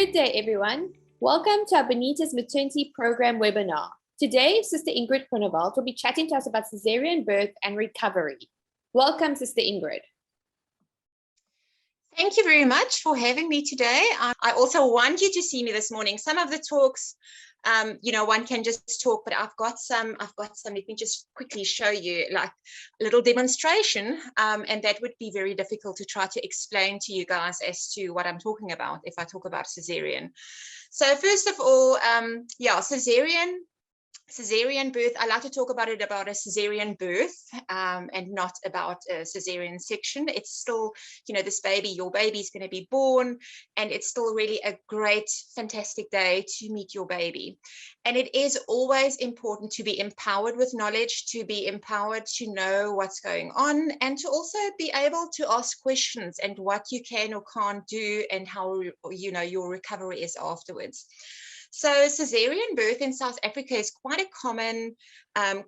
Good day, everyone. Welcome to our Bonita's Maternity Program webinar. Today, Sister Ingrid Groenewald will be chatting to us about cesarean birth and recovery. Welcome, Sister Ingrid. Thank you very much for having me today. I also want you to see me this morning. Some of the talks, one can just talk, but I've got some, let me just quickly show you like a little demonstration. And that would be very difficult to try to explain to you guys as to what I'm talking about if I talk about cesarean. So first of all, cesarean birth, I like to talk about it about a cesarean birth and not about a cesarean section. It's still, this baby, your baby is going to be born, and it's still really a great, fantastic day to meet your baby. And it is always important to be empowered with knowledge, to be empowered to know what's going on, and to also be able to ask questions and what you can or can't do and how, your recovery is afterwards. So cesarean birth in South Africa is quite a common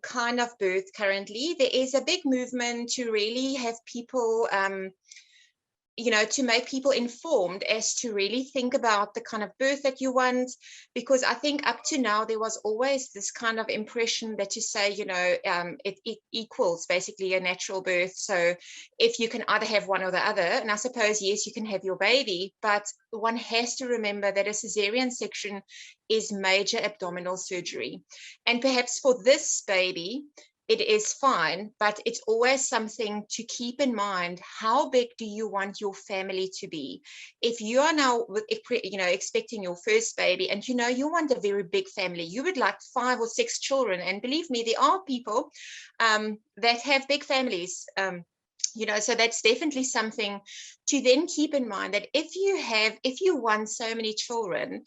kind of birth currently. There is a big movement to really have people, to make people informed as to really think about the kind of birth that you want, because I think up to now there was always this kind of impression that to say, it equals basically a natural birth. So if you can either have one or the other, and I suppose, yes, you can have your baby, but one has to remember that a cesarean section is major abdominal surgery. And perhaps for this baby, it is fine, but it's always something to keep in mind. How big do you want your family to be? If you are now, expecting your first baby and, you want a very big family, you would like 5 or 6 children. And believe me, there are people that have big families. So that's definitely something to then keep in mind, that if you want so many children,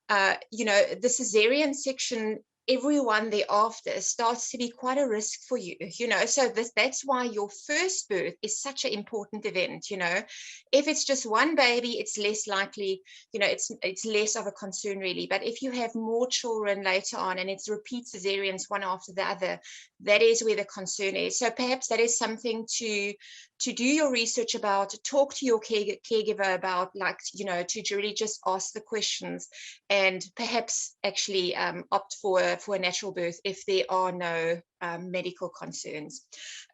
the cesarean section, everyone thereafter starts to be quite a risk for you, so that's why your first birth is such an important event. If it's just one baby, it's less likely, it's less of a concern really. But if you have more children later on and it's repeat cesareans one after the other, that is where the concern is. So perhaps that is something to do your research about, talk to your caregiver about, to really just ask the questions, and perhaps actually opt for a natural birth if there are no medical concerns.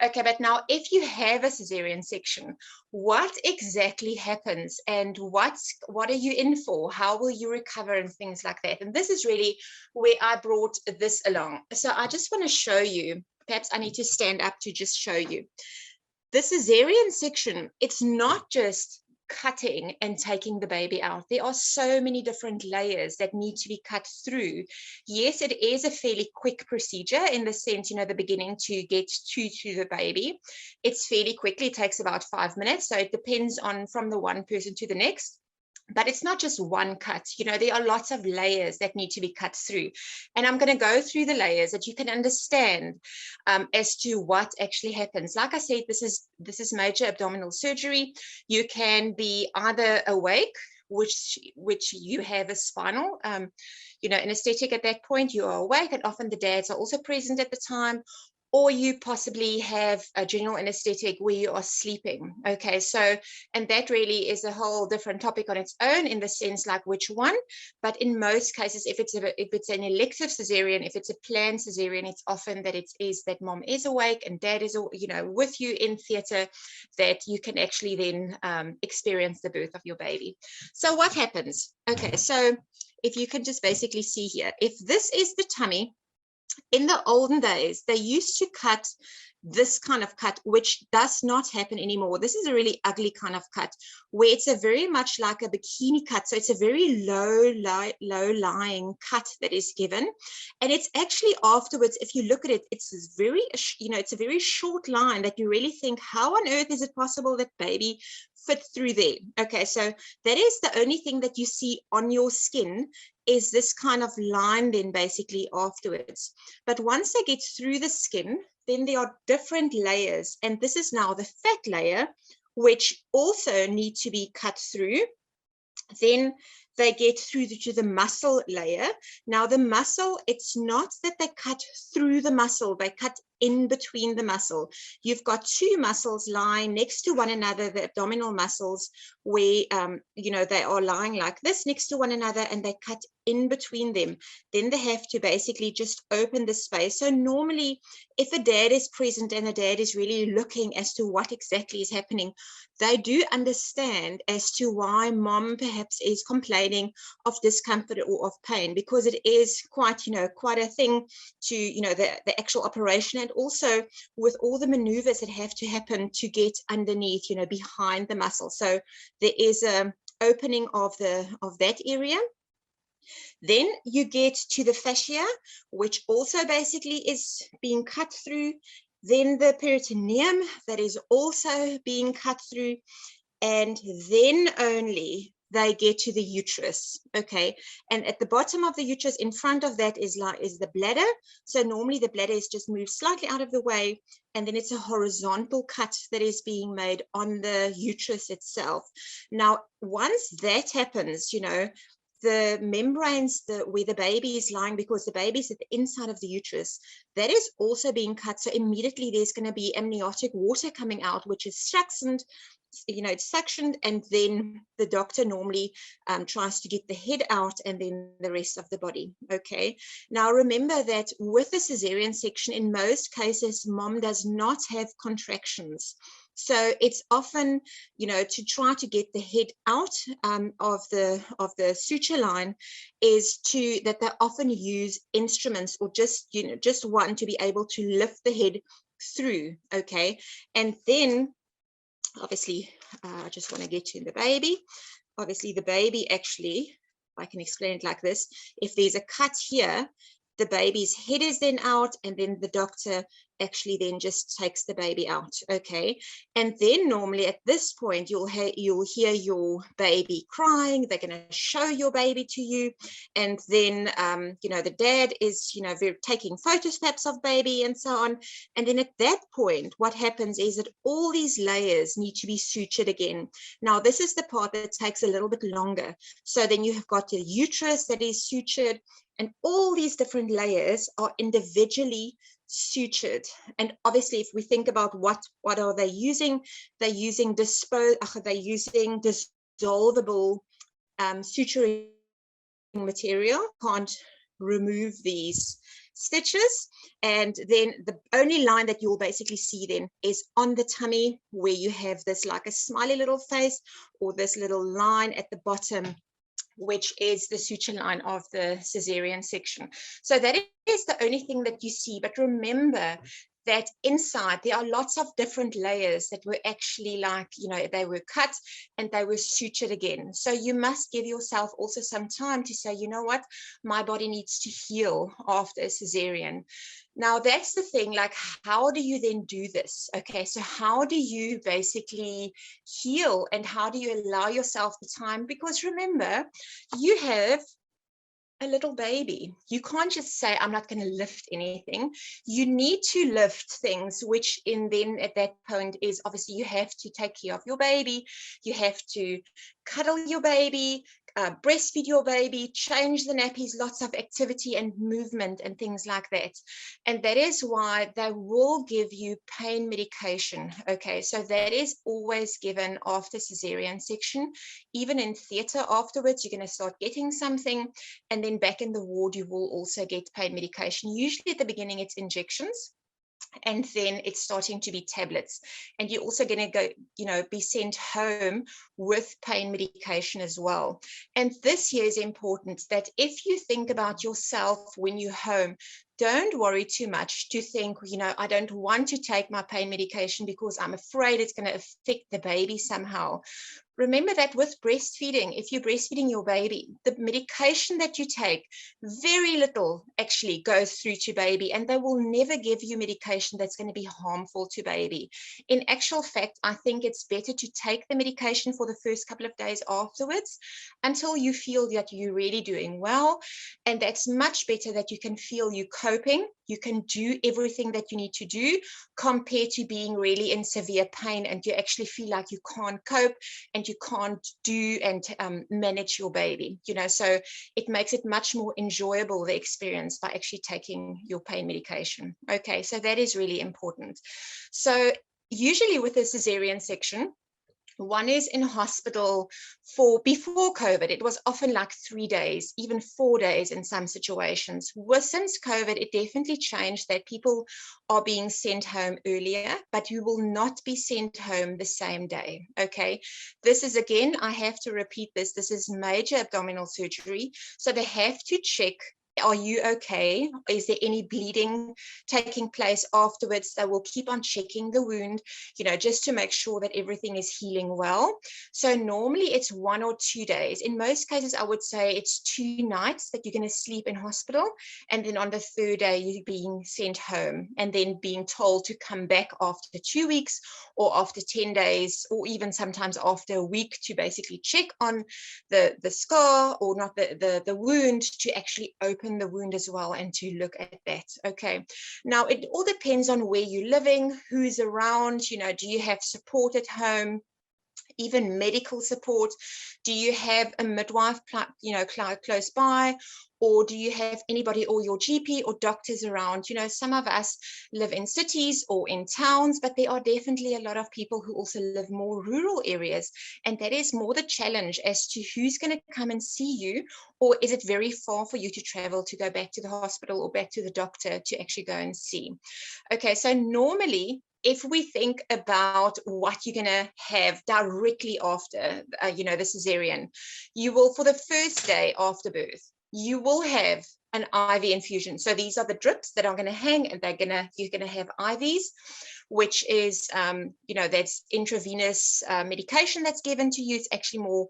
Okay, but now if you have a cesarean section, what exactly happens, and what are you in for? How will you recover and things like that? And this is really where I brought this along. So I just want to show you, perhaps I need to stand up to just show you. The cesarean section, it's not just cutting and taking the baby out. There are so many different layers that need to be cut through. Yes, it is a fairly quick procedure in the sense, the beginning to get to the baby. It's fairly quickly, it takes about 5 minutes. So it depends on from the one person to the next. But it's not just one cut, there are lots of layers that need to be cut through. And I'm going to go through the layers that you can understand as to what actually happens. Like I said, this is major abdominal surgery. You can be either awake, which you have a spinal, anesthetic at that point, you are awake, and often the dads are also present at the time, or you possibly have a general anesthetic where you are sleeping. Okay, so, and that really is a whole different topic on its own in the sense like which one, but in most cases, if it's an elective cesarean, if it's a planned cesarean, it's often that it is that mom is awake and dad is, with you in theater, that you can actually then experience the birth of your baby. So what happens? Okay, so if you can just basically see here, if this is the tummy, in the olden days, they used to cut this kind of cut, which does not happen anymore. This is a really ugly kind of cut where it's a very much like a bikini cut. So it's a very low lying cut that is given. And it's actually afterwards, if you look at it, it's very, it's a very short line that you really think, how on earth is it possible that baby fit through there? Okay, so that is the only thing that you see on your skin, is this kind of line then basically afterwards. But once they get through the skin, then there are different layers. And this is now the fat layer, which also need to be cut through. Then they get through to the muscle layer. Now the muscle, it's not that they cut through the muscle, they cut in between the muscle. You've got two muscles lying next to one another, the abdominal muscles, where they are lying like this next to one another, and they cut in between them. Then they have to basically just open the space. So normally, if a dad is present and the dad is really looking as to what exactly is happening, they do understand as to why mom perhaps is complaining of discomfort or of pain, because it is quite a thing to, the actual operation, and also with all the maneuvers that have to happen to get underneath, behind the muscle. So there is a opening of that area. Then you get to the fascia, which also basically is being cut through. Then the peritoneum, that is also being cut through. And then only they get to the uterus. Okay. And at the bottom of the uterus, in front of that is the bladder. So normally the bladder is just moved slightly out of the way, and then it's a horizontal cut that is being made on the uterus itself. Now, once that happens, the membranes where the baby is lying, because the baby is at the inside of the uterus, that is also being cut. So immediately there's going to be amniotic water coming out, which is suctioned, it's suctioned, and then the doctor normally tries to get the head out and then the rest of the body. Okay. Now remember that with the cesarean section, in most cases, mom does not have contractions. So it's often, to try to get the head out of the suture line is that they often use instruments, or just one to be able to lift the head through. Okay. And then obviously, I just want to get to the baby. Obviously, the baby actually, I can explain it like this. If there's a cut here, the baby's head is then out, and then the doctor actually then just takes the baby out. Okay. And then normally at this point, you'll hear your baby crying. They're going to show your baby to you. And then, the dad is, taking photographs of baby and so on. And then at that point, what happens is that all these layers need to be sutured again. Now, this is the part that takes a little bit longer. So then you have got the uterus that is sutured, and all these different layers are individually sutured. And obviously, if we think about what are they using, they're using dissolvable suturing material. Can't remove these stitches. And then the only line that you'll basically see then is on the tummy, where you have this like a smiley little face, or this little line at the bottom, which is the suture line of the cesarean section. So that is the only thing that you see. But remember that inside there are lots of different layers that were actually they were cut and they were sutured again. So you must give yourself also some time to say, you know what, my body needs to heal after a cesarean. Now, that's the thing, how do you then do this? Okay, so how do you basically heal, and how do you allow yourself the time? Because remember, you have a little baby. You can't just say, I'm not going to lift anything. You need to lift things, which then at that point is obviously you have to take care of your baby. You have to cuddle your baby, breastfeed your baby, change the nappies, lots of activity and movement and things like that. And that is why they will give you pain medication. Okay, so that is always given after cesarean section. Even in theatre afterwards, you're going to start getting something, and then back in the ward, you will also get pain medication. Usually at the beginning, it's injections, and then it's starting to be tablets. And you're also going to go, be sent home with pain medication as well. And this here is important, that if you think about yourself when you're home, don't worry too much to think, I don't want to take my pain medication because I'm afraid it's going to affect the baby somehow. Remember that with breastfeeding, if you're breastfeeding your baby, the medication that you take, very little actually goes through to baby, and they will never give you medication that's going to be harmful to baby. In actual fact, I think it's better to take the medication for the first couple of days afterwards until you feel that you're really doing well. And that's much better, that you can feel you cope coping. You can do everything that you need to do compared to being really in severe pain and you actually feel like you can't cope and you can't do and manage your baby, you know, so it makes it much more enjoyable, the experience, by actually taking your pain medication. Okay, so that is really important. So usually with a cesarean section, one is in hospital for before COVID. It was often like 3 days, even 4 days in some situations. Since COVID, it definitely changed that people are being sent home earlier, but you will not be sent home the same day. Okay, this is, again, I have to repeat this. This is major abdominal surgery. So they have to check, are you okay? Is there any bleeding taking place afterwards? They will keep on checking the wound, you know, just to make sure that everything is healing well. So normally it's 1 or 2 days. In most cases, I would say it's 2 nights that you're going to sleep in hospital. And then on the 3rd day, you're being sent home and then being told to come back after 2 weeks or after 10 days, or even sometimes after a week to basically check on the scar, or not the wound, to actually open the wound as well and to look at that. Okay, now it all depends on where you're living, who's around, you know, do you have support at home, even medical support? Do you have a midwife, you know, close by, or do you have anybody or your GP or doctors around? You know, some of us live in cities or in towns, but there are definitely a lot of people who also live more rural areas, and that is more the challenge as to who's going to come and see you, or is it very far for you to travel to go back to the hospital or back to the doctor to actually go and see? Okay, so normally, if we think about what you're going to have directly after, you know, the cesarean, you will, for the first day after birth, you will have an IV infusion. So these are the drips that are going to hang, and you're going to have IVs, which is, you know, that's intravenous medication that's given to you. It's actually more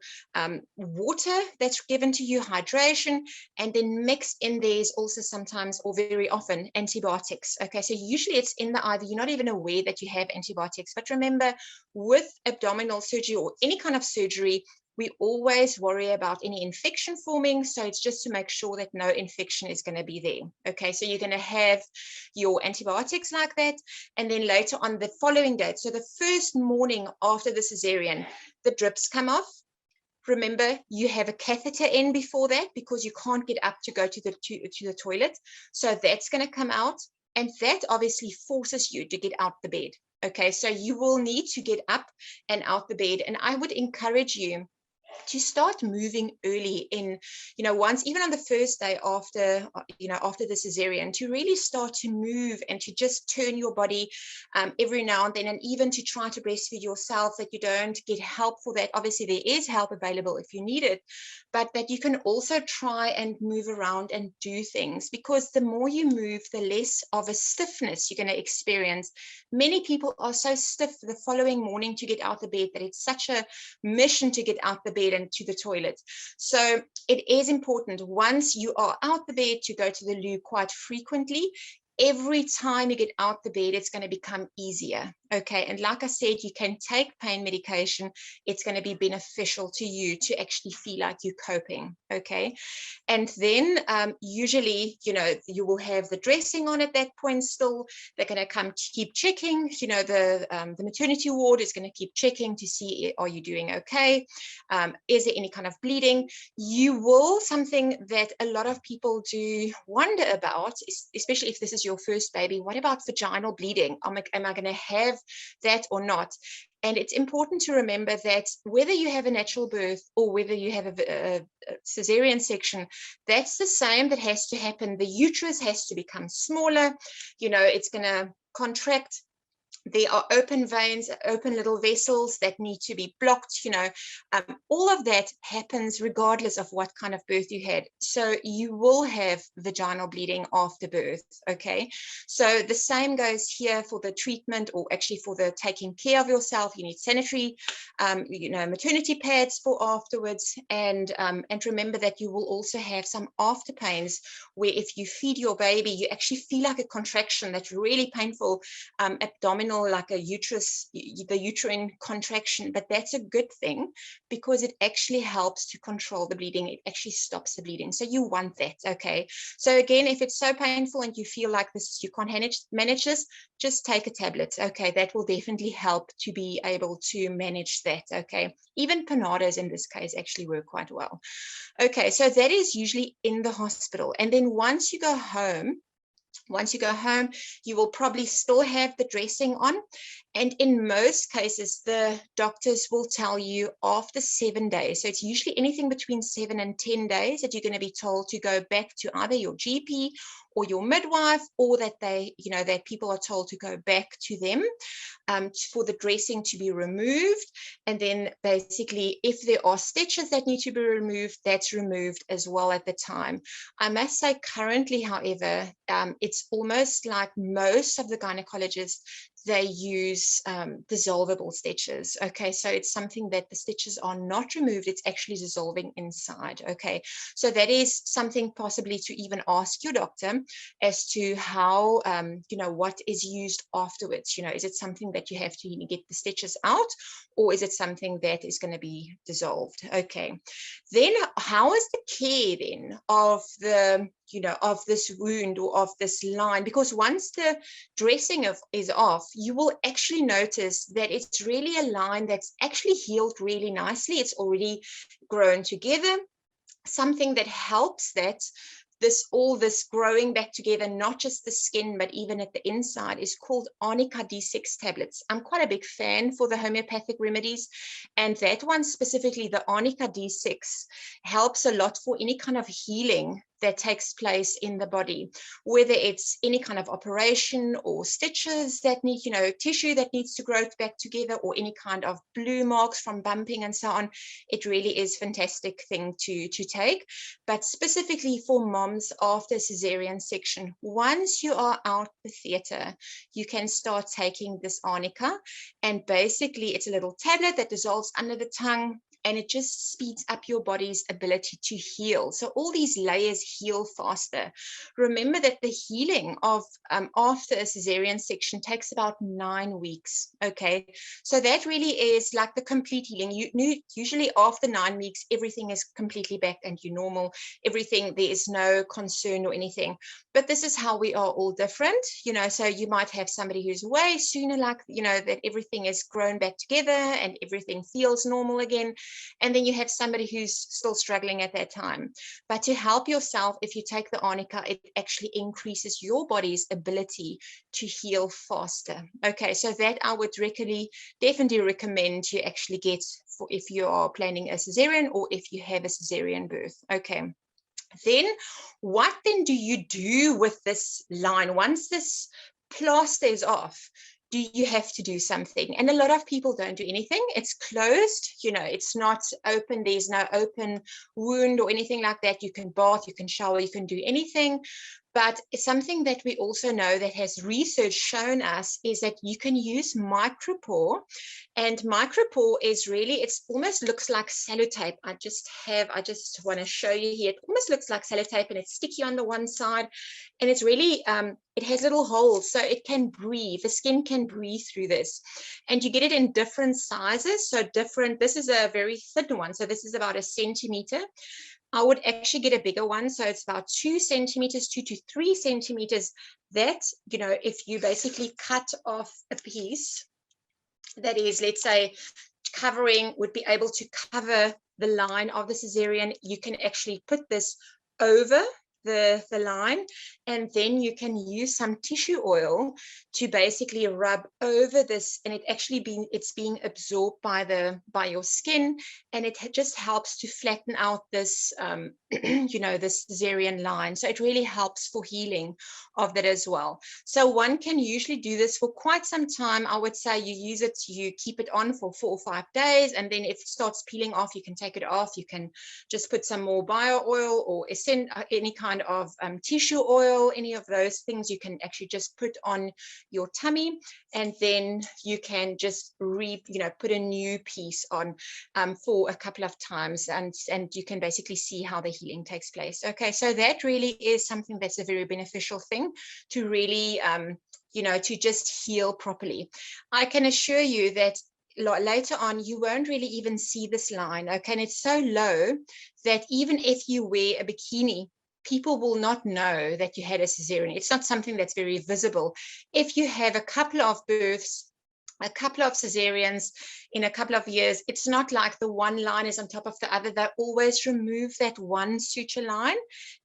water that's given to you, hydration, and then mixed in there is also sometimes, or very often, antibiotics. Okay, so usually it's in the IV. You're not even aware that you have antibiotics. But remember, with abdominal surgery or any kind of surgery, we always worry about any infection forming. So it's just to make sure that no infection is going to be there. Okay, so you're going to have your antibiotics like that. And then later on, the following day, so the first morning after the cesarean, the drips come off. Remember, you have a catheter in before that because you can't get up to go to the toilet. So that's going to come out. And that obviously forces you to get out the bed. Okay, so you will need to get up and out the bed. And I would encourage you to start moving early in, you know, once, even on the first day after, you know, after the cesarean, to really start to move and to just turn your body every now and then, and even to try to breastfeed yourself, that you don't get help for that. Obviously, there is help available if you need it, but that you can also try and move around and do things, because the more you move, the less of a stiffness you're going to experience. Many people are so stiff the following morning to get out the bed that it's such a mission to get out the bed and to the toilet. So it is important, once you are out the bed, to go to the loo quite frequently. Every time you get out the bed, it's going to become easier. Okay, and like I said, you can take pain medication. It's going to be beneficial to you to actually feel like you're coping. Okay, and then usually, you know, you will have the dressing on at that point still. They're going to come to keep checking. You know, the maternity ward is going to keep checking to see, are you doing okay? Is there any kind of bleeding? You will, something that a lot of people do wonder about, especially if this is your first baby, what about vaginal bleeding? Am I going to have that or not? And it's important to remember that whether you have a natural birth or whether you have a cesarean section, that's the same that has to happen. The uterus has to become smaller. You know, it's going to contract. There are open veins, open little vessels that need to be blocked. You know, all of that happens regardless of what kind of birth you had. So you will have vaginal bleeding after birth. Okay, so the same goes here for the treatment, or actually for the taking care of yourself. You need sanitary, you know, maternity pads for afterwards. And remember that you will also have some after pains, where if you feed your baby, you actually feel like a contraction that's really painful, abdominal abdominal, like a uterus, the uterine contraction, but that's a good thing because it actually helps to control the bleeding. It actually stops the bleeding. So you want that, okay? So again, if it's so painful and you feel like this, you can't manage this, just take a tablet, okay? That will definitely help to be able to manage that, okay? Even panados in this case actually work quite well. Okay, so that is usually in the hospital. And then once you go home, you will probably still have the dressing on. And in most cases, the doctors will tell you after 7 days. So it's usually anything between 7 and 10 days that you're going to be told to go back to either your GP or your midwife, or that that people are told to go back to them for the dressing to be removed. And then basically, if there are stitches that need to be removed, that's removed as well at the time. I must say currently, however, it's almost like most of the gynecologists, they use dissolvable stitches. Okay, so it's something that the stitches are not removed, it's actually dissolving inside. Okay, so that is something possibly to even ask your doctor as to how, what is used afterwards. Is it something that you have to get the stitches out, or is it something that is going to be dissolved? Okay, then how is the care then of the of this wound or of this line? Because once the dressing is off, you will actually notice that it's really a line that's actually healed really nicely. It's already grown together. Something that helps that all this growing back together, not just the skin, but even at the inside, is called Onika D6 tablets. I'm quite a big fan for the homeopathic remedies, and that one specifically, the Onika D6, helps a lot for any kind of healing that takes place in the body, whether it's any kind of operation or stitches that need, tissue that needs to grow back together, or any kind of blue marks from bumping and so on. It really is a fantastic thing to take. But specifically for moms after cesarean section, once you are out the theater, you can start taking this Onika, and basically it's a little tablet that dissolves under the tongue, and it just speeds up your body's ability to heal. So all these layers heal faster. Remember that the healing of after a cesarean section takes about 9 weeks, okay? So that really is like the complete healing. Usually after 9 weeks, everything is completely back and you're normal. Everything, there is no concern or anything. But this is how we are all different, so you might have somebody who's way sooner, like, that everything is grown back together and everything feels normal again. And then you have somebody who's still struggling at that time. But to help yourself, if you take the Onika, it actually increases your body's ability to heal faster. Okay, so that I would definitely recommend you actually get for if you are planning a cesarean or if you have a cesarean birth. Okay. Then what then do you do with this line? Once this plaster is off, do you have to do something? And a lot of people don't do anything. It's closed, it's not open. There's no open wound or anything like that. You can bath, you can shower, you can do anything. But something that we also know that has research shown us is that you can use Micropore. And Micropore is really, it almost looks like sellotape. I just want to show you here. It almost looks like sellotape, and it's sticky on the one side. And it's really, it has little holes, so it can breathe. The skin can breathe through this. And you get it in different sizes. So this is a very thin one. So this is about 1 centimeter. I would actually get a bigger one. So it's about 2 centimeters, 2 to 3 centimeters. That, if you basically cut off a piece that is, let's say, would be able to cover the line of the cesarean, you can actually put this over the line, and then you can use some tissue oil to basically rub over this, and it's being absorbed by your skin, and it just helps to flatten out this this cesarean line. So it really helps for healing of that as well. So one can usually do this for quite some time. I would say you keep it on for 4 or 5 days, and then if it starts peeling off, you can take it off. You can just put some more bio oil or any kind of tissue oil, any of those things you can actually just put on your tummy, and then you can just put a new piece on for a couple of times, and you can basically see how the healing takes place. Okay, so that really is something that's a very beneficial thing to really to just heal properly. I can assure you that later on, you won't really even see this line, okay? And it's so low that even if you wear a bikini, people will not know that you had a cesarean. It's not something that's very visible. If you have a couple of births, a couple of cesareans in a couple of years, it's not like the one line is on top of the other. They always remove that one suture line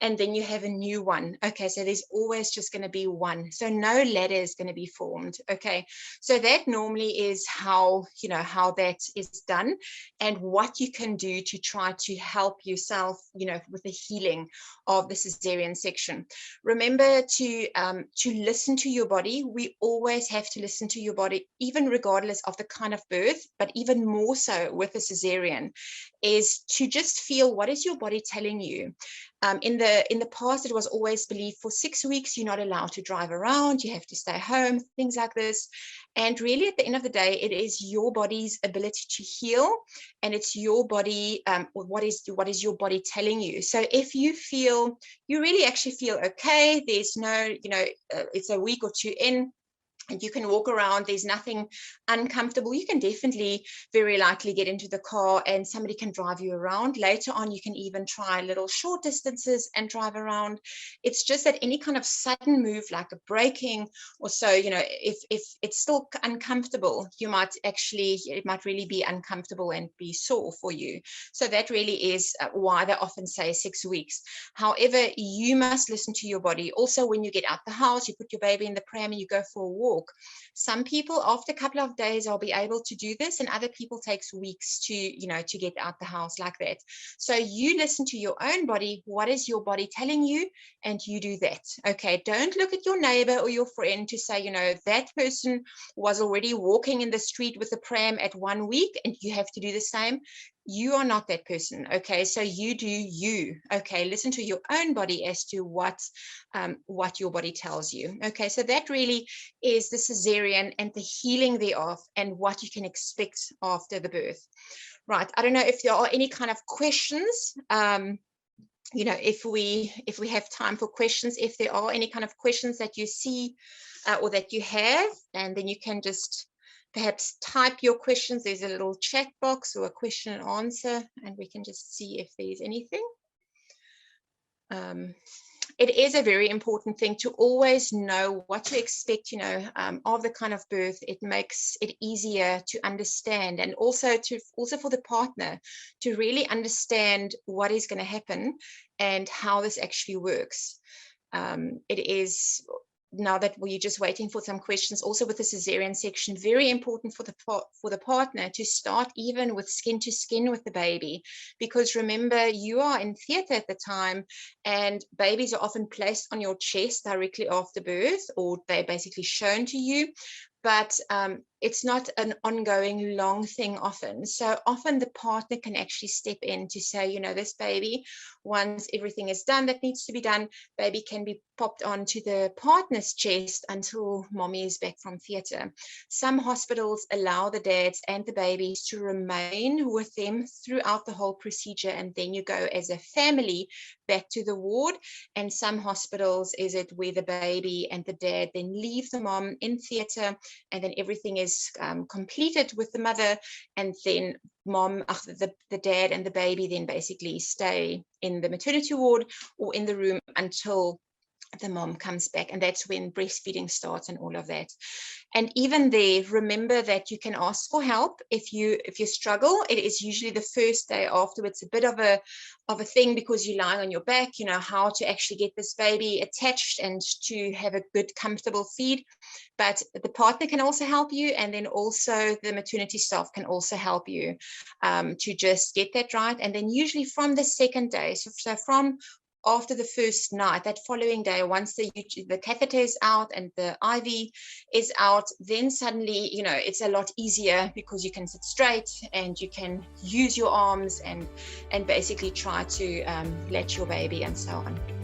and then you have a new one. Okay, so there's always just going to be one. So no ladder is going to be formed. Okay, so that normally is how, how that is done and what you can do to try to help yourself, with the healing of the cesarean section. Remember to listen to your body. We always have to listen to your body, even regardless of the kind of birth, but even more so with a cesarean, is to just feel what is your body telling you. In the past, it was always believed for 6 weeks, you're not allowed to drive around, you have to stay home, things like this. And really, at the end of the day, it is your body's ability to heal, and it's your body, what is your body telling you. So if you really actually feel okay, there's no, it's a week or two in, and you can walk around, there's nothing uncomfortable, you can definitely very likely get into the car and somebody can drive you around. Later on, you can even try little short distances and drive around. It's just that any kind of sudden move, like a braking or so, if it's still uncomfortable, it might really be uncomfortable and be sore for you. So that really is why they often say 6 weeks. However, you must listen to your body. Also, when you get out the house, you put your baby in the pram and you go for a walk. Some people after a couple of days will be able to do this, and other people takes weeks to get out the house like that. So you listen to your own body. What is your body telling you? And you do that. Okay, don't look at your neighbor or your friend to say, that person was already walking in the street with the pram at 1 week and you have to do the same. You are not that person. Okay, so you do you. Okay, listen to your own body as to what your body tells you. Okay, so that really is the cesarean and the healing thereof and what you can expect after the birth. Right, I don't know if there are any kind of questions. If we have time for questions, if there are any kind of questions that you see or that you have, and then you can just perhaps type your questions. There's a little chat box or a question and answer, and we can just see if there's anything. It is a very important thing to always know what to expect, of the kind of birth. It makes it easier to understand, and also for the partner to really understand what is going to happen and how this actually works. It is, now that we're just waiting for some questions, also with the cesarean section, very important for the partner to start even with skin to skin with the baby, because remember, you are in theater at the time, and babies are often placed on your chest directly after birth, or they're basically shown to you. But it's not an ongoing long thing often. So often the partner can actually step in to say, this baby, once everything is done that needs to be done, baby can be popped onto the partner's chest until mommy is back from theater. Some hospitals allow the dads and the babies to remain with them throughout the whole procedure, and then you go as a family back to the ward. And some hospitals is it where the baby and the dad then leave the mom in theater, and then everything is completed with the mother, and then the dad and the baby then basically stay in the maternity ward or in the room until the mom comes back, and that's when breastfeeding starts and all of that. And even there, remember that you can ask for help if you struggle. It is usually the first day afterwards a bit of a thing, because you're lying on your back, how to actually get this baby attached and to have a good comfortable feed. But the partner can also help you, and then also the maternity staff can also help you to just get that right. And then usually from the second day, so from after the first night, that following day, once the catheter is out and the IV is out, then suddenly, it's a lot easier, because you can sit straight and you can use your arms and basically try to latch your baby and so on.